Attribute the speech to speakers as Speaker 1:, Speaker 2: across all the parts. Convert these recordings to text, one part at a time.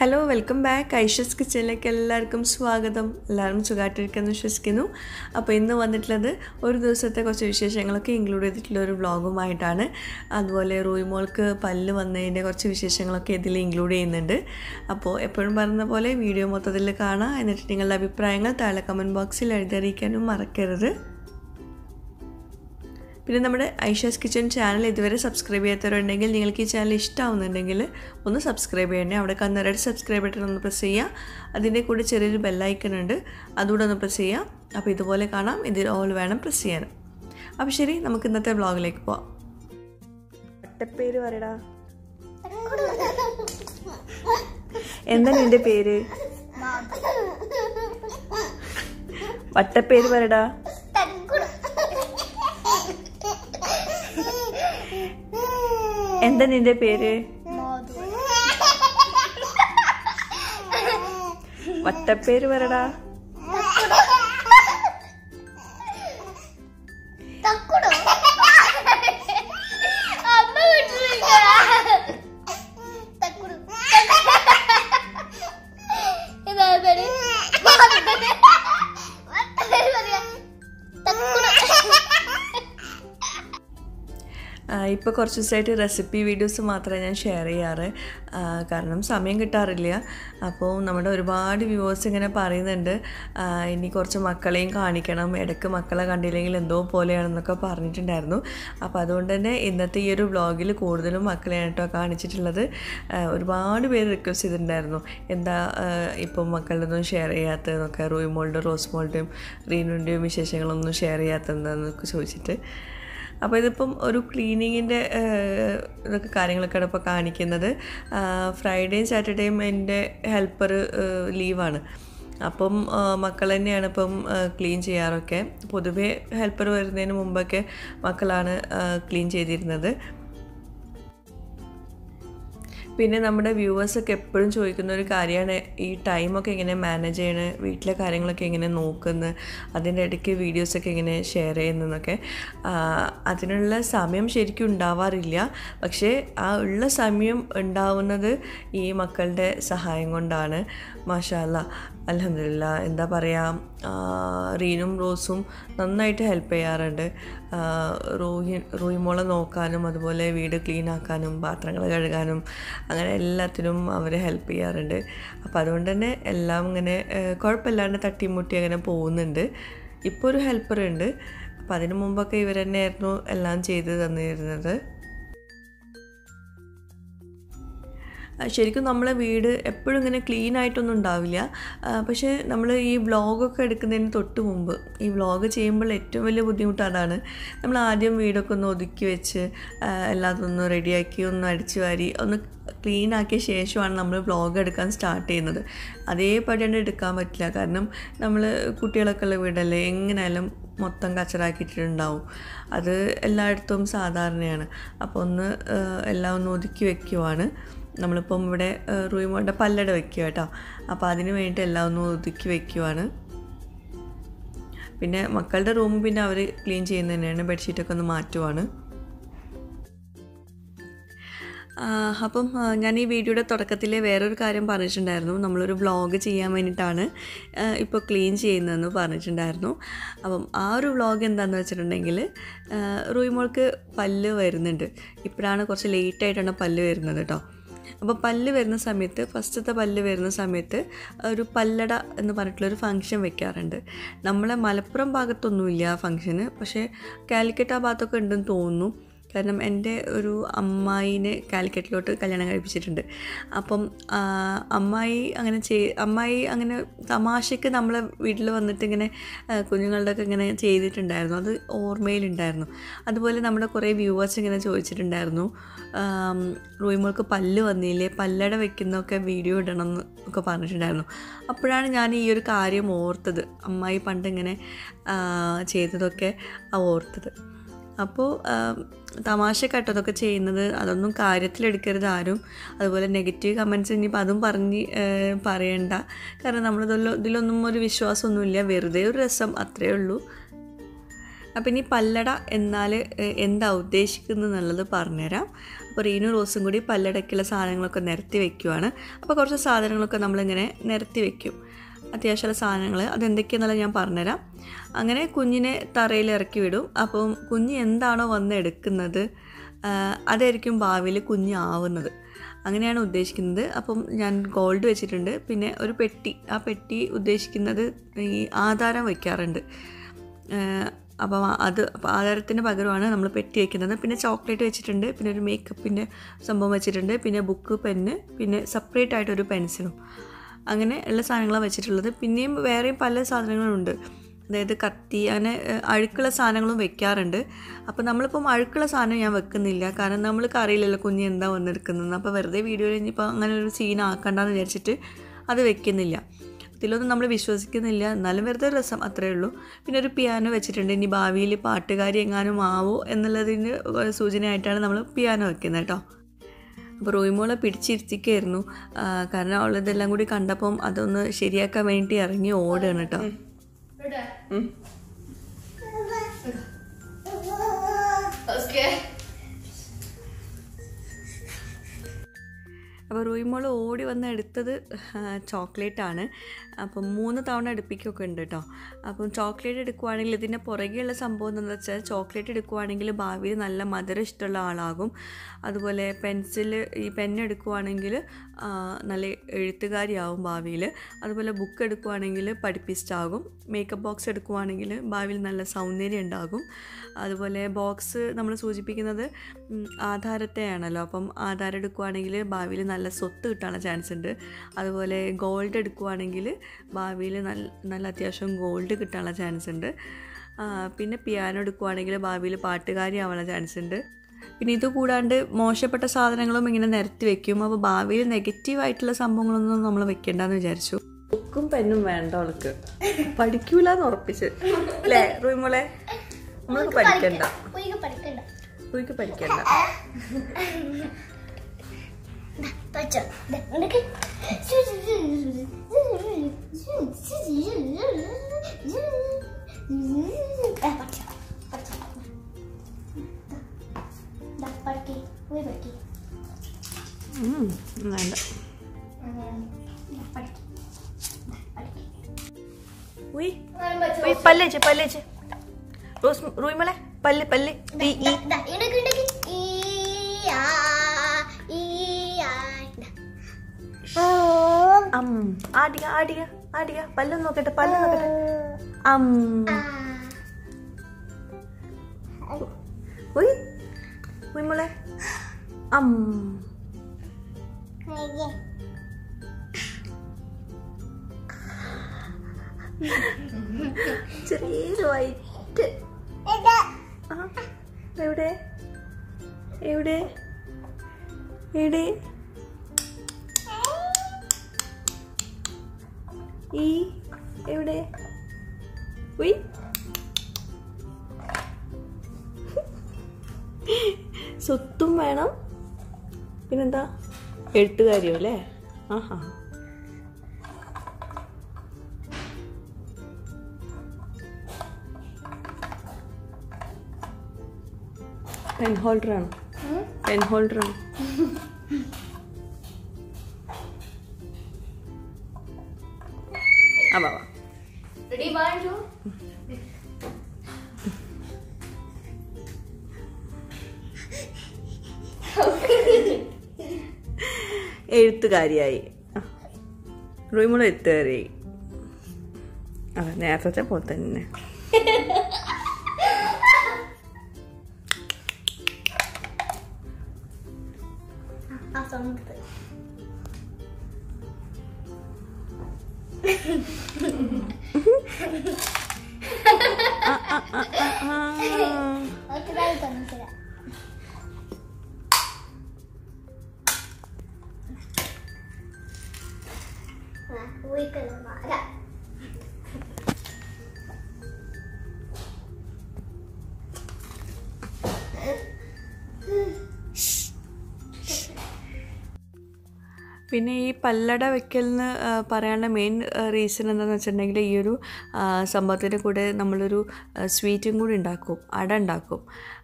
Speaker 1: Hello welcome back Aisha's കിച്ചണിലേക്ക് എല്ലാവർക്കും സ്വാഗതം. എല്ലാവരും സുഖമായിട്ടിരിക്കുമെന്ന് വിശ്വസിക്കുന്നു. അപ്പോൾ ഇന്ന് വന്നിട്ടുള്ളത് ഒരു ദിവസത്തെ കുറച്ച് വിശേഷങ്ങളൊക്കെ ഇൻക്ലൂഡ് ചെയ്തിട്ടുള്ള ഒരു വ്ളോഗുമായിട്ടാണ്. അതുപോലെ റൂയിമോൾക്ക് പല്ല് വന്നതിൻ്റെ കുറച്ച് വിശേഷങ്ങളൊക്കെ ഇതിൽ ഇൻക്ലൂഡ് ചെയ്യുന്നുണ്ട്. അപ്പോൾ എപ്പോഴും പറയുന്ന പോലെ വീഡിയോ മൊത്തത്തിൽ കാണാം. എന്നിട്ട് നിങ്ങളുടെ അഭിപ്രായങ്ങൾ താഴെ കമൻറ്റ് ബോക്സിൽ എഴുതിയിരിക്കാനും മറക്കരുത്. പിന്നെ നമ്മുടെ ഐഷാസ് കിച്ചൺ ചാനൽ ഇതുവരെ സബ്സ്ക്രൈബ് ചെയ്യാത്തവരുണ്ടെങ്കിൽ നിങ്ങൾക്ക് ഈ ചാനൽ ഇഷ്ടമാവുന്നുണ്ടെങ്കിൽ ഒന്ന് സബ്സ്ക്രൈബ് ചെയ്യണേ. അവിടെ കാണുന്ന റെഡ് സബ്സ്ക്രൈബ് ബട്ടൺ ഒന്ന് പ്രസ് ചെയ്യുക. അതിൻ്റെ കൂടെ ചെറിയൊരു ബെല്ലൈക്കൺ ഉണ്ട്, അതുകൂടെ ഒന്ന് പ്രസ് ചെയ്യുക. അപ്പോൾ ഇതുപോലെ കാണാം, ഇതിൽ ഓൾ വേണം പ്രസ് ചെയ്യാൻ. അപ്പോൾ ശരി, നമുക്ക് ഇന്നത്തെ വ്ളോഗിലേക്ക് പോവാം. വട്ടപ്പേര് പറയടാ. എന്താ നിൻ്റെ പേര്? വട്ടപ്പേര് പറയടാ. എന്താ നിന്റെ പേര്? വട്ടപ്പേര് പറടാ. ഇപ്പോൾ കുറച്ച് ദിവസമായിട്ട് റെസിപ്പി വീഡിയോസ് മാത്രമേ ഞാൻ ഷെയർ ചെയ്യാറ്, കാരണം സമയം കിട്ടാറില്ല. അപ്പോൾ നമ്മുടെ ഒരുപാട് വ്യൂവേഴ്സ് ഇങ്ങനെ പറയുന്നുണ്ട് ഇനി കുറച്ച് മക്കളെയും കാണിക്കണം, ഇടയ്ക്ക് മക്കളെ കണ്ടില്ലെങ്കിൽ എന്തോ പോലെയാണെന്നൊക്കെ പറഞ്ഞിട്ടുണ്ടായിരുന്നു. അപ്പോൾ അതുകൊണ്ട് തന്നെ ഇന്നത്തെ ഈ ഒരു വ്ളോഗിൽ കൂടുതലും മക്കളെയാണ് കേട്ടോ കാണിച്ചിട്ടുള്ളത്. ഒരുപാട് പേര് റിക്വസ്റ്റ് ചെയ്തിട്ടുണ്ടായിരുന്നു എന്താ ഇപ്പം മക്കളുടെ ഒന്നും ഷെയർ ചെയ്യാത്തതെന്നൊക്കെ, റൂയിമോളുടെ റോസ്മോളുടെയും റീനുവിൻ്റെയും വിശേഷങ്ങളൊന്നും ഷെയർ ചെയ്യാത്തതെന്നൊക്കെ ചോദിച്ചിട്ട്. അപ്പോൾ ഇതിപ്പം ഒരു ക്ലീനിങ്ങിൻ്റെ ഇതൊക്കെ കാര്യങ്ങളൊക്കെയാണ് ഇപ്പോൾ കാണിക്കുന്നത്. ഫ്രൈഡേയും സാറ്റർഡേയും എൻ്റെ ഹെൽപ്പർ ലീവാണ്. അപ്പം മക്കൾ തന്നെയാണ് ഇപ്പം ക്ലീൻ ചെയ്യാറൊക്കെ. പൊതുവേ ഹെൽപ്പർ വരുന്നതിന് മുമ്പൊക്കെ മക്കളാണ് ക്ലീൻ ചെയ്തിരുന്നത്. പിന്നെ നമ്മുടെ വ്യൂവേഴ്സൊക്കെ എപ്പോഴും ചോദിക്കുന്ന ഒരു കാര്യമാണ് ഈ ടൈമൊക്കെ എങ്ങനെ മാനേജ് ചെയ്യണത്, വീട്ടിലെ കാര്യങ്ങളൊക്കെ എങ്ങനെ നോക്കുന്നത്, അതിൻ്റെ ഇടയ്ക്ക് വീഡിയോസൊക്കെ എങ്ങനെ ഷെയർ ചെയ്യുന്നതെന്നൊക്കെ. അതിനുള്ള സമയം ശരിക്കും ഉണ്ടാവാറില്ല. പക്ഷേ ആ ഉള്ള സമയം ഉണ്ടാവുന്നത് ഈ മക്കളുടെ സഹായം കൊണ്ടാണ്. മാഷാ അല്ലാ, അൽഹംദുലില്ലാ. എന്താ പറയുക, റീനും റോസും നന്നായിട്ട് ഹെൽപ്പ് ചെയ്യാറുണ്ട്. റൂയിമോളെ നോക്കാനും അതുപോലെ വീട് ക്ലീൻ ആക്കാനും പാത്രങ്ങൾ കഴുകാനും അങ്ങനെ എല്ലാത്തിനും അവർ ഹെൽപ്പ് ചെയ്യാറുണ്ട്. അപ്പോൾ അതുകൊണ്ട് തന്നെ എല്ലാം ഇങ്ങനെ കുഴപ്പമില്ലാണ്ട് തട്ടിമുട്ടി അങ്ങനെ പോകുന്നുണ്ട്. ഇപ്പോൾ ഒരു ഹെൽപ്പറുണ്ട്. അപ്പോൾ അതിന് മുമ്പൊക്കെ ഇവർ തന്നെയായിരുന്നു എല്ലാം ചെയ്ത് തന്നിരുന്നത്. ശരിക്കും നമ്മളെ വീട് എപ്പോഴും ഇങ്ങനെ ക്ലീൻ ആയിട്ടൊന്നും ഉണ്ടാവില്ല. പക്ഷേ നമ്മൾ ഈ വ്ളോഗൊക്കെ എടുക്കുന്നതിന് തൊട്ട് മുമ്പ് ഈ വ്ളോഗ് ചെയ്യുമ്പോൾ ഏറ്റവും വലിയ ബുദ്ധിമുട്ട് അതാണ്. നമ്മൾ ആദ്യം വീടൊക്കെ ഒന്ന് ഒതുക്കി വെച്ച് എല്ലാതൊന്ന് റെഡിയാക്കി ഒന്ന് അടിച്ചു വാരി ഒന്ന് ക്ലീൻ ആക്കിയ ശേഷമാണ് നമ്മൾ വ്ളോഗ് എടുക്കാൻ സ്റ്റാർട്ട് ചെയ്യുന്നത്. അതേപടിയാണ് എടുക്കാൻ പറ്റില്ല, കാരണം നമ്മൾ കുട്ടികളൊക്കെ ഉള്ള വീടല്ലേ, എങ്ങനെയായാലും മൊത്തം കച്ചറാക്കിയിട്ടുണ്ടാവും. അത് എല്ലായിടത്തും സാധാരണയാണ്. അപ്പോൾ ഒന്ന് എല്ലാം ഒന്ന് ഒതുക്കി വയ്ക്കുവാണ്. നമ്മളിപ്പം ഇവിടെ റൂയിമോളുടെ പല്ലട വയ്ക്കുക കേട്ടോ. അപ്പോൾ അതിന് വേണ്ടിയിട്ട് എല്ലാം ഒന്ന് ഒതുക്കി വയ്ക്കുവാണ്. പിന്നെ മക്കളുടെ റൂം പിന്നെ അവർ ക്ലീൻ ചെയ്യുന്നത് തന്നെയാണ്, ബെഡ്ഷീറ്റൊക്കെ ഒന്ന് മാറ്റുവാണ്. അപ്പം ഞാൻ ഈ വീഡിയോയുടെ തുടക്കത്തിൽ വേറൊരു കാര്യം പറഞ്ഞിട്ടുണ്ടായിരുന്നു. നമ്മളൊരു വ്ളോഗ് ചെയ്യാൻ വേണ്ടിയിട്ടാണ് ഇപ്പോൾ ക്ലീൻ ചെയ്യുന്നതെന്ന് പറഞ്ഞിട്ടുണ്ടായിരുന്നു. അപ്പം ആ ഒരു വ്ളോഗ് എന്താണെന്ന് വെച്ചിട്ടുണ്ടെങ്കിൽ, റൂയിമോൾക്ക് പല്ല് വരുന്നുണ്ട്. ഇപ്പോഴാണ് കുറച്ച് ലേറ്റായിട്ടാണ് പല്ല് വരുന്നത് കേട്ടോ. അപ്പോൾ പല്ല് വരുന്ന സമയത്ത്, ഫസ്റ്റത്തെ പല്ല് വരുന്ന സമയത്ത് ഒരു പല്ലട എന്ന് പറഞ്ഞിട്ടുള്ളൊരു ഫംഗ്ഷൻ വെക്കാറുണ്ട്. നമ്മളെ മലപ്പുറം ഭാഗത്തൊന്നുമില്ല ആ ഫംഗ്ഷന്, പക്ഷേ കാലിക്കറ്റ് ആ ഭാഗത്തൊക്കെ ഉണ്ടെന്ന് തോന്നുന്നു. കാരണം എൻ്റെ ഒരു അമ്മായിനെ കാലിക്കറ്റിലോട്ട് കല്യാണം കഴിപ്പിച്ചിട്ടുണ്ട്. അപ്പം അമ്മായി അങ്ങനെ തമാശയ്ക്ക് നമ്മളെ വീട്ടിൽ വന്നിട്ട് ഇങ്ങനെ കുഞ്ഞുങ്ങളുടെയൊക്കെ ഇങ്ങനെ ചെയ്തിട്ടുണ്ടായിരുന്നു. അത് ഓർമ്മയിലുണ്ടായിരുന്നു. അതുപോലെ നമ്മുടെ കുറേ വ്യൂവേഴ്സ് ഇങ്ങനെ ചോദിച്ചിട്ടുണ്ടായിരുന്നു റൂയിമോൾക്ക് പല്ല് വന്നില്ലേ, പല്ലട വെക്കുന്നതൊക്കെ വീഡിയോ ഇടണം എന്നൊക്കെ പറഞ്ഞിട്ടുണ്ടായിരുന്നു. അപ്പോഴാണ് ഞാൻ ഈ ഒരു കാര്യം ഓർത്തത്, അമ്മായി പണ്ടിങ്ങനെ ചെയ്തതൊക്കെ ഓർത്തത്. അപ്പോൾ തമാശക്കാട്ടോ അതൊക്കെ ചെയ്യുന്നത്, അതൊന്നും കാര്യത്തിലെടുക്കരുത് ആരും. അതുപോലെ നെഗറ്റീവ് കമൻറ്റ്സ് ഇനിയിപ്പോൾ അതും പറയണ്ട, കാരണം ഇതിലൊന്നും ഒരു വിശ്വാസമൊന്നുമില്ല, വെറുതെ ഒരു രസം, അത്രയേ ഉള്ളൂ. അപ്പോൾ ഇനി പല്ലട എന്നാൽ എന്താ ഉദ്ദേശിക്കുന്നത് എന്നുള്ളത് പറഞ്ഞുതരാം. അപ്പോൾ റീനു റോസും കൂടി പല്ലടയ്ക്കുള്ള സാധനങ്ങളൊക്കെ നിരത്തി വയ്ക്കുവാണ്. അപ്പോൾ കുറച്ച് സാധനങ്ങളൊക്കെ നമ്മളിങ്ങനെ നിരത്തി വയ്ക്കും, അത്യാവശ്യമുള്ള സാധനങ്ങൾ. അതെന്തൊക്കെയാണെന്നുള്ളത് ഞാൻ പറഞ്ഞുതരാം. അങ്ങനെ കുഞ്ഞിനെ തറയിൽ ഇറക്കി വിടും. അപ്പം കുഞ്ഞ് എന്താണോ വന്ന് എടുക്കുന്നത് അതായിരിക്കും ഭാവിയിൽ കുഞ്ഞാവുന്നത്. അങ്ങനെയാണ് ഉദ്ദേശിക്കുന്നത്. അപ്പം ഞാൻ ഗോൾഡ് വെച്ചിട്ടുണ്ട്. പിന്നെ ഒരു പെട്ടി, ആ പെട്ടി ഉദ്ദേശിക്കുന്നത് ഈ ആധാരം വയ്ക്കാറുണ്ട്. അപ്പം ആധാരത്തിന് പകരമാണ് നമ്മൾ പെട്ടി വയ്ക്കുന്നത്. പിന്നെ ചോക്ലേറ്റ് വെച്ചിട്ടുണ്ട്, പിന്നെ ഒരു മേക്കപ്പിൻ്റെ സംഭവം വെച്ചിട്ടുണ്ട്, പിന്നെ ബുക്ക്, പെന്ന്, പിന്നെ സെപ്പറേറ്റ് ആയിട്ടൊരു പെൻസിലും, അങ്ങനെ ഉള്ള സാധനങ്ങളാണ് വെച്ചിട്ടുള്ളത്. പിന്നെയും വേറെയും പല സാധനങ്ങളുണ്ട്. അതായത് കത്തി, അങ്ങനെ അഴുക്കുള്ള സാധനങ്ങളും വെക്കാറുണ്ട്. അപ്പോൾ നമ്മളിപ്പം അഴുക്കുള്ള സാധനം ഞാൻ വെക്കുന്നില്ല, കാരണം നമ്മൾക്ക് അറിയില്ലല്ലോ കുഞ്ഞ് എന്താ വന്നെടുക്കുന്നത്. അപ്പോൾ വെറുതെ വീഡിയോയിൽ ഇനിയിപ്പോൾ അങ്ങനെ ഒരു സീൻ ആക്കണ്ടെന്ന് വിചാരിച്ചിട്ട് അത് വെക്കുന്നില്ല. ഇതിലൊന്നും നമ്മൾ വിശ്വസിക്കുന്നില്ല, എന്നാലും വെറുതെ രസം, അത്രയേ ഉള്ളൂ. പിന്നെ ഒരു പിയാനോ വെച്ചിട്ടുണ്ട്. ഇനി ഭാവിയിൽ പാട്ടുകാരി എങ്ങാനും ആവോ എന്നുള്ളതിന് സൂചനയായിട്ടാണ് നമ്മൾ പിയാനോ വെക്കുന്നത് കേട്ടോ. അപ്പോൾ റോയിമോളെ പിടിച്ചിരുത്തിക്കായിരുന്നു, കാരണം അവളിതെല്ലാം കൂടി കണ്ടപ്പം അതൊന്ന് ശരിയാക്കാൻ വേണ്ടി ഇറങ്ങി ഓടുകയാണ് കേട്ടോ. അപ്പോൾ റോയിമോൾ ഓടി വന്ന് എടുത്തത് ചോക്ലേറ്റാണ്. അപ്പം 3 തവണ എടുപ്പിക്കുകയൊക്കെ ഉണ്ട് കേട്ടോ. അപ്പം ചോക്ലേറ്റ് എടുക്കുവാണെങ്കിൽ ഇതിൻ്റെ പുറകെയുള്ള സംഭവം എന്താണെന്ന് വെച്ചാൽ, ചോക്ലേറ്റ് എടുക്കുവാണെങ്കിൽ ഭാവിയിൽ നല്ല മധുരം ഇഷ്ടമുള്ള ആളാകും. അതുപോലെ ഈ പെന്ന് എടുക്കുവാണെങ്കിൽ നല്ല എഴുത്തുകാരിയാവും ഭാവിയിൽ. അതുപോലെ ബുക്ക് എടുക്കുവാണെങ്കിൽ പഠിപ്പിസ്റ്റാകും. മേക്കപ്പ് ബോക്സ് എടുക്കുവാണെങ്കിൽ ഭാവിയിൽ നല്ല സൗന്ദര്യം ഉണ്ടാകും. അതുപോലെ ബോക്സ് നമ്മൾ സൂചിപ്പിക്കുന്നത് ആധാരത്തെയാണല്ലോ. അപ്പം ആധാരം എടുക്കുവാണെങ്കിൽ ഭാവിയിൽ നല്ല സ്വത്ത് കിട്ടാനുള്ള ചാൻസ് ഉണ്ട്. അതുപോലെ ഗോൾഡ് എടുക്കുവാണെങ്കിൽ ഭാവിയിൽ നല്ല അത്യാവശ്യം ഗോൾഡ് കിട്ടാനുള്ള ചാൻസ് ഉണ്ട്. പിന്നെ പിയാനോ എടുക്കുവാണെങ്കിൽ ഭാവിയിൽ പാട്ടുകാരി ആവാനുള്ള ചാൻസ് ഉണ്ട്. പിന്നെ ഇത് കൂടാണ്ട് മോശപ്പെട്ട സാധനങ്ങളും ഇങ്ങനെ നിരത്തി വെക്കും. അപ്പോൾ ഭാവിയിൽ നെഗറ്റീവായിട്ടുള്ള സംഭവങ്ങളൊന്നും നമ്മൾ വെക്കേണ്ടെന്ന് വിചാരിച്ചു. ബുക്കും പെന്നും വേണ്ട അവൾക്ക്, പഠിക്കൂലെന്ന് ഉറപ്പിച്ച് അല്ലേ റൂമോളെ? നമ്മൾക്ക് പഠിക്കണ്ട. വേണ്ട. പല്ലേച്ച് റൂമോളെ പല്ല് ആടിക പല്ലും നോക്കട്ടെ. മോളെ ചെറിയൊരു വൈറ്റ്. എവിടെ എവിടെ സ്വത്തും വേണം, പിന്നെന്താ എഴുത്തുകാരിയോ അല്ലേ? ആഹാ, പെൻ ഹോൾഡറാണ്. എഴുത്തുകാരിയായി. റൂമോള് എഴുത്തുകാരിയായി. അതെ, നേരത്തെ പോലെ തന്നെ. പിന്നെ ഈ പല്ലട വെക്കലിന് പറയാനുള്ള മെയിൻ റീസൺ എന്താണെന്ന് വെച്ചിട്ടുണ്ടെങ്കിൽ ഈ ഒരു സംഭവത്തിൻ്റെ കൂടെ നമ്മളൊരു സ്വീറ്റും കൂടി ഉണ്ടാക്കും, അട ഉണ്ടാക്കും.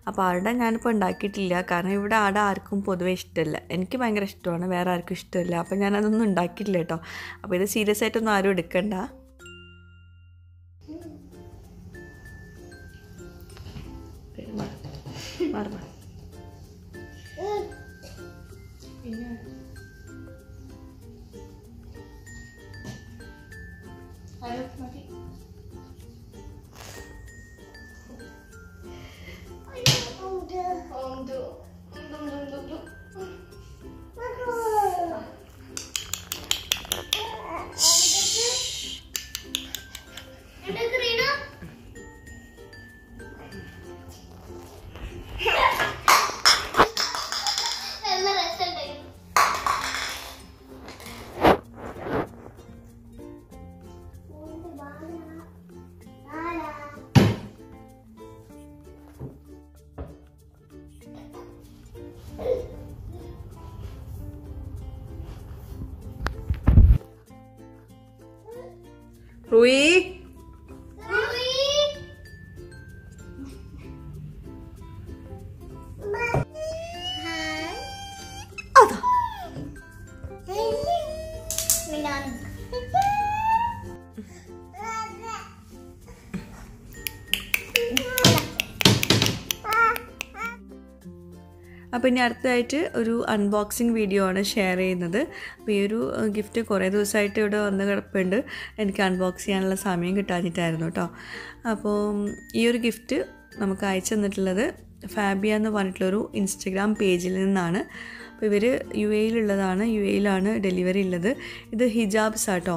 Speaker 1: അപ്പോൾ അട ഞാനിപ്പോൾ ഉണ്ടാക്കിയിട്ടില്ല, കാരണം ഇവിടെ അട ആർക്കും പൊതുവേ ഇഷ്ടമില്ല. എനിക്ക് ഭയങ്കര ഇഷ്ടമാണ്, വേറെ ആർക്കും ഇഷ്ടമില്ല. അപ്പോൾ ഞാനതൊന്നും ഉണ്ടാക്കിയിട്ടില്ല കേട്ടോ. അപ്പോൾ ഇത് സീരിയസ് ആയിട്ടൊന്നും ആരും എടുക്കണ്ട. റൂയി അതാ അപ്പോൾ ഇനി അടുത്തതായിട്ട് ഒരു അൺബോക്സിങ് വീഡിയോ ആണ് ഷെയർ ചെയ്യുന്നത്. അപ്പോൾ ഈ ഒരു ഗിഫ്റ്റ് കുറേ ദിവസമായിട്ട് ഇവിടെ വന്ന് കിടപ്പുണ്ട്, എനിക്ക് അൺബോക്സ് ചെയ്യാനുള്ള സമയം കിട്ടാഞ്ഞിട്ടായിരുന്നു കേട്ടോ. അപ്പോൾ ഈ ഒരു ഗിഫ്റ്റ് നമുക്ക് അയച്ചു തന്നിട്ടുള്ളത് ഫാബിയ എന്ന് പറഞ്ഞിട്ടുള്ളൊരു ഇൻസ്റ്റഗ്രാം പേജിൽ നിന്നാണ്. അപ്പോൾ ഇവർ യു എയിലാണ് ഡെലിവറി ഉള്ളത്. ഇത് ഹിജാബ്സ് ആട്ടോ.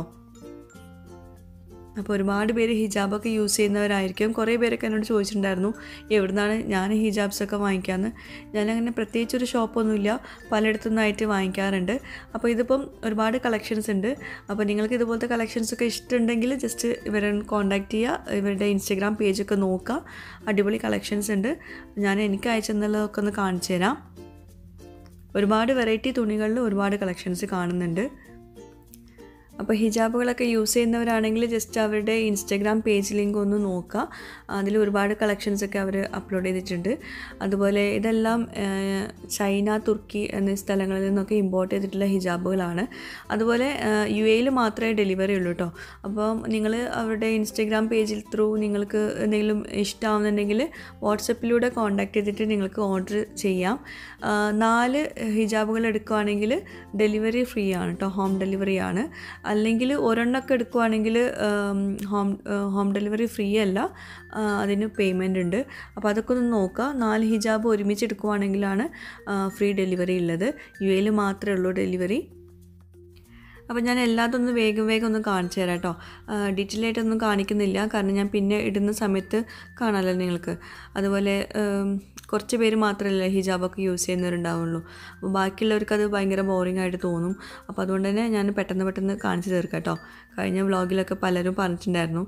Speaker 1: അപ്പോൾ ഒരുപാട് പേര് ഹിജാബൊക്കെ യൂസ് ചെയ്യുന്നവരായിരിക്കും. കുറേ പേരൊക്കെ എന്നോട് ചോദിച്ചിട്ടുണ്ടായിരുന്നു എവിടുന്നാണ് ഞാൻ ഹിജാബ്സൊക്കെ വാങ്ങിക്കാമെന്ന്. ഞാനങ്ങനെ പ്രത്യേകിച്ചൊരു ഷോപ്പൊന്നുമില്ല, പലയിടത്തുനിന്നായിട്ട് വാങ്ങിക്കാറുണ്ട്. അപ്പോൾ ഇതിപ്പം ഒരുപാട് കളക്ഷൻസ് ഉണ്ട്. അപ്പോൾ നിങ്ങൾക്ക് ഇതുപോലത്തെ കളക്ഷൻസൊക്കെ ഇഷ്ടമുണ്ടെങ്കിൽ ജസ്റ്റ് ഇവരെ കോൺടാക്റ്റ് ചെയ്യുക, ഇവരുടെ ഇൻസ്റ്റഗ്രാം പേജൊക്കെ നോക്കുക. അടിപൊളി കളക്ഷൻസ് ഉണ്ട്. ഞാൻ എനിക്ക് അയച്ചെന്നുള്ളതൊക്കെ ഒന്ന് കാണിച്ചു തരാം. ഒരുപാട് വെറൈറ്റി തുണികളിൽ ഒരുപാട് കളക്ഷൻസ് കാണുന്നുണ്ട്. അപ്പോൾ ഹിജാബുകളൊക്കെ യൂസ് ചെയ്യുന്നവരാണെങ്കിൽ ജസ്റ്റ് അവരുടെ ഇൻസ്റ്റഗ്രാം പേജ് ലിങ്ക് ഒന്ന് നോക്കുക. അതിൽ ഒരുപാട് കളക്ഷൻസൊക്കെ അവർ അപ്ലോഡ് ചെയ്തിട്ടുണ്ട്. അതുപോലെ ഇതെല്ലാം ചൈന, തുർക്കി എന്നീ സ്ഥലങ്ങളിൽ നിന്നൊക്കെ ഇമ്പോർട്ട് ചെയ്തിട്ടുള്ള ഹിജാബുകളാണ്. അതുപോലെ യു എയിൽ മാത്രമേ ഡെലിവറി ഉള്ളൂ കേട്ടോ. അപ്പോൾ നിങ്ങൾ അവരുടെ ഇൻസ്റ്റഗ്രാം പേജിൽ ത്രൂ നിങ്ങൾക്ക് എന്തെങ്കിലും ഇഷ്ടമാവുന്നുണ്ടെങ്കിൽ വാട്സപ്പിലൂടെ കോൺടാക്ട് ചെയ്തിട്ട് നിങ്ങൾക്ക് ഓർഡർ ചെയ്യാം. 4 ഹിജാബുകൾ എടുക്കുകയാണെങ്കിൽ ഡെലിവറി ഫ്രീ ആണ് കേട്ടോ, ഹോം ഡെലിവറി ആണ്. അല്ലെങ്കിൽ ഒരെണ്ണമൊക്കെ എടുക്കുകയാണെങ്കിൽ ഹോം ഡെലിവറി ഫ്രീ അല്ല, അതിന് പേയ്മെൻ്റ് ഉണ്ട്. അപ്പോൾ അതൊക്കെ ഒന്ന് നോക്കുക. 4 ഹിജാബ് ഒരുമിച്ച് എടുക്കുകയാണെങ്കിലാണ് ഫ്രീ ഡെലിവറി ഉള്ളത്. യു എയിൽ മാത്രമേ ഉള്ളൂ ഡെലിവറി. അപ്പോൾ ഞാൻ എല്ലാതൊന്നും വേഗം ഒന്ന് കാണിച്ചു തരാം കേട്ടോ. ഡീറ്റെയിൽ ആയിട്ടൊന്നും കാണിക്കുന്നില്ല, കാരണം ഞാൻ പിന്നെ ഇടുന്ന സമയത്ത് കാണാമല്ലോ നിങ്ങൾക്ക്. അതുപോലെ കുറച്ച് പേര് മാത്രമല്ല ഹിജാബൊക്കെ യൂസ് ചെയ്യുന്നവരുണ്ടാവുള്ളൂ. അപ്പോൾ ബാക്കിയുള്ളവർക്ക് അത് ഭയങ്കര ബോറിംഗ് ആയിട്ട് തോന്നും. അപ്പോൾ അതുകൊണ്ട് തന്നെ ഞാൻ പെട്ടെന്ന് കാണിച്ചു തീർക്കാം കേട്ടോ. കഴിഞ്ഞ വ്ളോഗിലൊക്കെ പലരും പറഞ്ഞിട്ടുണ്ടായിരുന്നു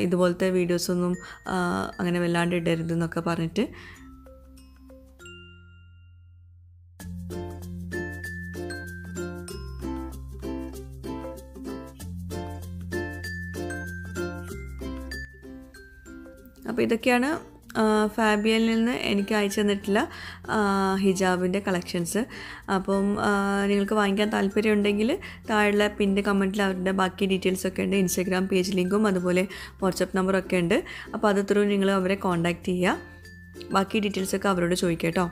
Speaker 1: ഇതുപോലത്തെ വീഡിയോസൊന്നും അങ്ങനെ വല്ലാണ്ട് ഇടരുതെന്നൊക്കെ പറഞ്ഞിട്ട്. അപ്പോൾ ഇതൊക്കെയാണ് ഫാബിയയിൽ നിന്ന് എനിക്ക് അയച്ചു തന്നിട്ടുള്ള ഹിജാബിൻ്റെ കളക്ഷൻസ്. അപ്പം നിങ്ങൾക്ക് വാങ്ങിക്കാൻ താല്പര്യമുണ്ടെങ്കിൽ താഴെ പിൻ്റെ കമൻറ്റിൽ അവരുടെ ബാക്കി ഡീറ്റെയിൽസൊക്കെ ഉണ്ട്. ഇൻസ്റ്റാഗ്രാം പേജ് ലിങ്കും അതുപോലെ വാട്സപ്പ് നമ്പറൊക്കെ ഉണ്ട്. അപ്പോൾ അത് ത്രൂ നിങ്ങൾ അവരെ കോൺടാക്റ്റ് ചെയ്യുക. ബാക്കി ഡീറ്റെയിൽസൊക്കെ അവരോട് ചോദിക്കാം കേട്ടോ.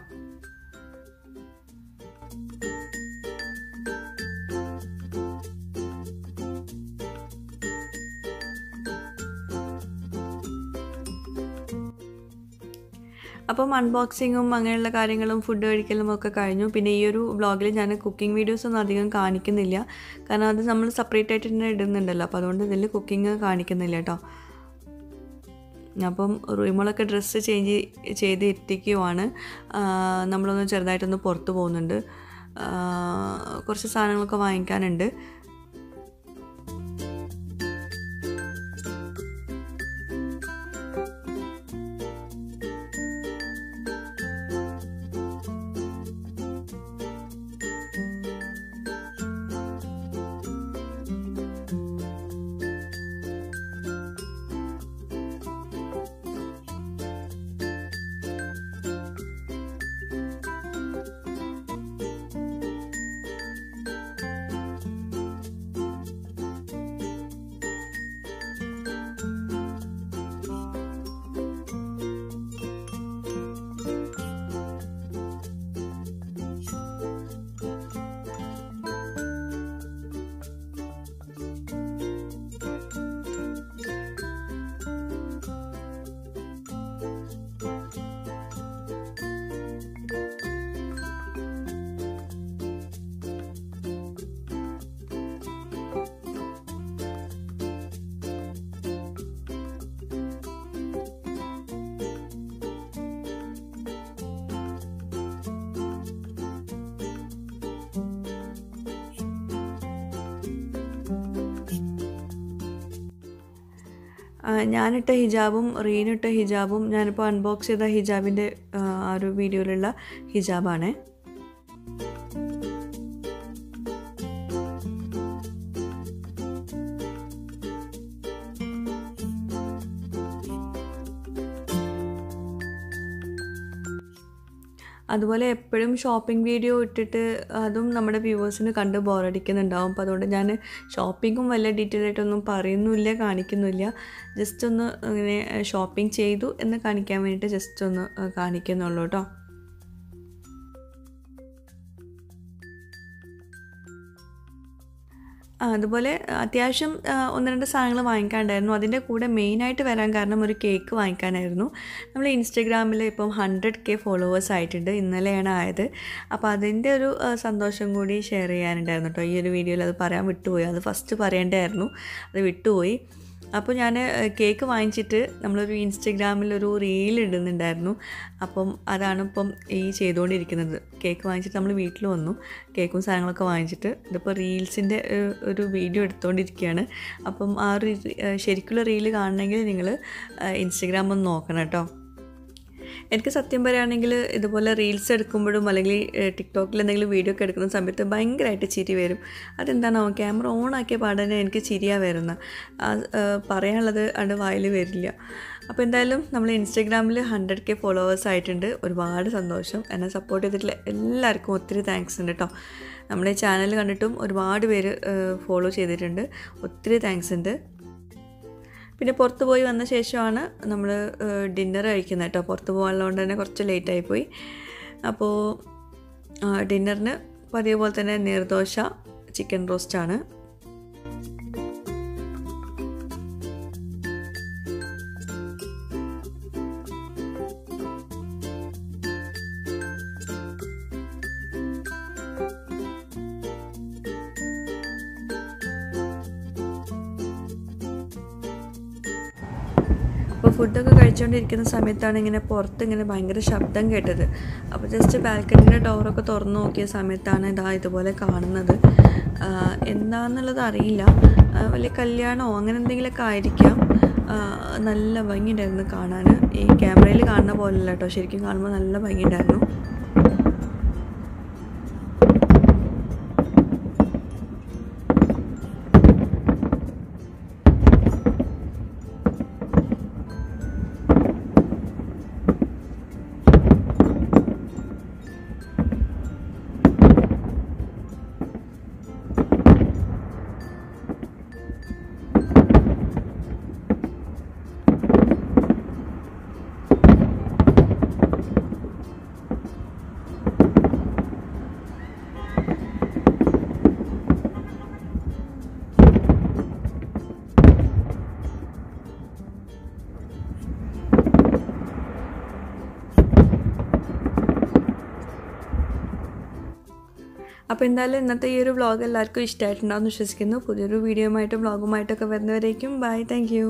Speaker 1: അപ്പം അൺബോക്സിങ്ങും അങ്ങനെയുള്ള കാര്യങ്ങളും ഫുഡ് കഴിക്കലും ഒക്കെ കഴിഞ്ഞു. പിന്നെ ഈ ഒരു വ്ളോഗിൽ ഞാൻ കുക്കിംഗ് വീഡിയോസൊന്നും അധികം കാണിക്കുന്നില്ല, കാരണം അത് നമ്മൾ സെപ്പറേറ്റ് ആയിട്ട് തന്നെ ഇടുന്നുണ്ടല്ലോ. അപ്പോൾ അതുകൊണ്ട് ഇതിൽ കുക്കിംഗ് കാണിക്കുന്നില്ല കേട്ടോ. അപ്പം റൂമുകളൊക്കെ ഡ്രസ്സ് ചേഞ്ച് ചെയ്ത് എത്തിക്കുവാണ്. നമ്മളൊന്ന് ചെറുതായിട്ടൊന്ന് പുറത്ത് പോകുന്നുണ്ട്, കുറച്ച് സാധനങ്ങളൊക്കെ വാങ്ങിക്കാനുണ്ട്. ഞാനിട്ട ഹിജാബും റീനിട്ട ഹിജാബും ഞാനിപ്പോൾ അൺബോക്സ് ചെയ്ത ഹിജാബിൻ്റെ ആ ഒരു വീഡിയോയിലുള്ള ഹിജാബാണ്. അതുപോലെ എപ്പോഴും ഷോപ്പിംഗ് വീഡിയോ ഇട്ടിട്ട് അതും നമ്മുടെ വ്യൂവേഴ്സിന് കണ്ട് ബോറടിക്കുന്നുണ്ടാവും. അപ്പോൾ അതുകൊണ്ട് ഞാൻ ഷോപ്പിങ്ങും വലിയ ഡീറ്റെയിൽ ആയിട്ടൊന്നും പറയുന്നില്ല, കാണിക്കുന്നില്ല. ജസ്റ്റ് ഒന്ന് ഇങ്ങനെ ഷോപ്പിംഗ് ചെയ്തു എന്ന് കാണിക്കാൻ വേണ്ടിയിട്ട് ജസ്റ്റ് ഒന്ന് കാണിക്കുന്നുള്ളൂ കേട്ടോ. അതുപോലെ അത്യാവശ്യം 1-2 സാധനങ്ങൾ വാങ്ങിക്കാനുണ്ടായിരുന്നു. അതിൻ്റെ കൂടെ മെയിനായിട്ട് വരാൻ കാരണം ഒരു കേക്ക് വാങ്ങിക്കാനായിരുന്നു. നമ്മൾ ഇൻസ്റ്റഗ്രാമിൽ ഇപ്പം 100K ഫോളോവേഴ്സ് ആയിട്ടുണ്ട്, ഇന്നലെയാണ് ആയത്. അപ്പോൾ അതിൻ്റെ ഒരു സന്തോഷം കൂടി ഷെയർ ചെയ്യാനുണ്ടായിരുന്നു കേട്ടോ. ഈ ഒരു വീഡിയോയിൽ അത് പറയാൻ വിട്ടുപോയി, അത് ഫസ്റ്റ് പറയേണ്ടതായിരുന്നു, അത് വിട്ടുപോയി. അപ്പോൾ ഞാൻ കേക്ക് വാങ്ങിച്ചിട്ട് നമ്മളൊരു ഇൻസ്റ്റഗ്രാമിലൊരു റീൽ ഇടുന്നുണ്ടായിരുന്നു. അപ്പം അതാണ് ഇപ്പം ഈ ചെയ്തുകൊണ്ടിരിക്കുന്നത്. കേക്ക് വാങ്ങിച്ചിട്ട് നമ്മൾ വീട്ടിൽ വന്നു, കേക്കും സാധനങ്ങളൊക്കെ വാങ്ങിച്ചിട്ട് ഇതിപ്പോൾ റീൽസിൻ്റെ ഒരു വീഡിയോ എടുത്തുകൊണ്ടിരിക്കുകയാണ്. അപ്പം ആ ഒരു ശരിക്കുള്ള റീൽ കാണണമെങ്കിൽ നിങ്ങൾ ഇൻസ്റ്റഗ്രാം ഒന്ന് നോക്കണം കേട്ടോ. എനിക്ക് സത്യം പറയുകയാണെങ്കിൽ ഇതുപോലെ റീൽസ് എടുക്കുമ്പോഴും അല്ലെങ്കിൽ ടിക്ടോക്കിൽ എന്തെങ്കിലും വീഡിയോ ഒക്കെ എടുക്കുന്ന സമയത്ത് ഭയങ്കരമായിട്ട് ചിരി വരും. അതെന്താണോ ക്യാമറ ഓൺ ആക്കിയ പാടനെ എനിക്ക് ചിരിയാണ് വരുന്നത്, പറയാനുള്ളത് അത് വായിൽ വരില്ല. അപ്പോൾ എന്തായാലും നമ്മൾ ഇൻസ്റ്റഗ്രാമിൽ 100K ഫോളോവേഴ്സ് ആയിട്ടുണ്ട്. ഒരുപാട് സന്തോഷം. എന്നെ സപ്പോർട്ട് ചെയ്തിട്ടുള്ള എല്ലാവർക്കും ഒത്തിരി താങ്ക്സ് ഉണ്ട് കേട്ടോ. നമ്മുടെ ചാനൽ കണ്ടിട്ടും ഒരുപാട് പേര് ഫോളോ ചെയ്തിട്ടുണ്ട്, ഒത്തിരി താങ്ക്സ് ഉണ്ട്. പിന്നെ പുറത്ത് പോയി വന്ന ശേഷമാണ് നമ്മൾ ഡിന്നർ കഴിക്കുന്നത് കേട്ടോ. പുറത്ത് പോകാനുള്ളതുകൊണ്ട് തന്നെ കുറച്ച് ലേറ്റായിപ്പോയി. അപ്പോൾ ഡിന്നറിന് പതിവ് പോലെ തന്നെ നീർദോശ, ചിക്കൻ റോസ്റ്റാണ്. അപ്പോൾ ഫുഡൊക്കെ കഴിച്ചുകൊണ്ടിരിക്കുന്ന സമയത്താണ് ഇങ്ങനെ പുറത്ത് ഇങ്ങനെ ഭയങ്കര ശബ്ദം കേട്ടത്. അപ്പോൾ ജസ്റ്റ് ബാൽക്കണിയുടെ ഡോറൊക്കെ തുറന്നു നോക്കിയ സമയത്താണ് ഇതുപോലെ കാണുന്നത്. എന്താണെന്നുള്ളത് അറിയില്ല, വലിയ കല്യാണമോ അങ്ങനെ എന്തെങ്കിലുമൊക്കെ ആയിരിക്കാം. നല്ല ഭംഗിയുണ്ടായിരുന്നു കാണാൻ. ഈ ക്യാമറയിൽ കാണുന്ന പോലെയല്ല കേട്ടോ, ശരിക്കും കാണുമ്പോൾ നല്ല ഭംഗിയുണ്ടായിരുന്നു. അപ്പോൾ എന്തായാലും ഇന്നത്തെ ഈ ഒരു വ്ളോഗ് എല്ലാവർക്കും ഇഷ്ടമായിട്ടുണ്ടാവും എന്ന് വിശ്വസിക്കുന്നു. പുതിയൊരു വീഡിയോയുമായിട്ട് വ്ളോഗുമായിട്ടൊക്കെ വരുന്നവരേക്കും ബൈ, താങ്ക് യു.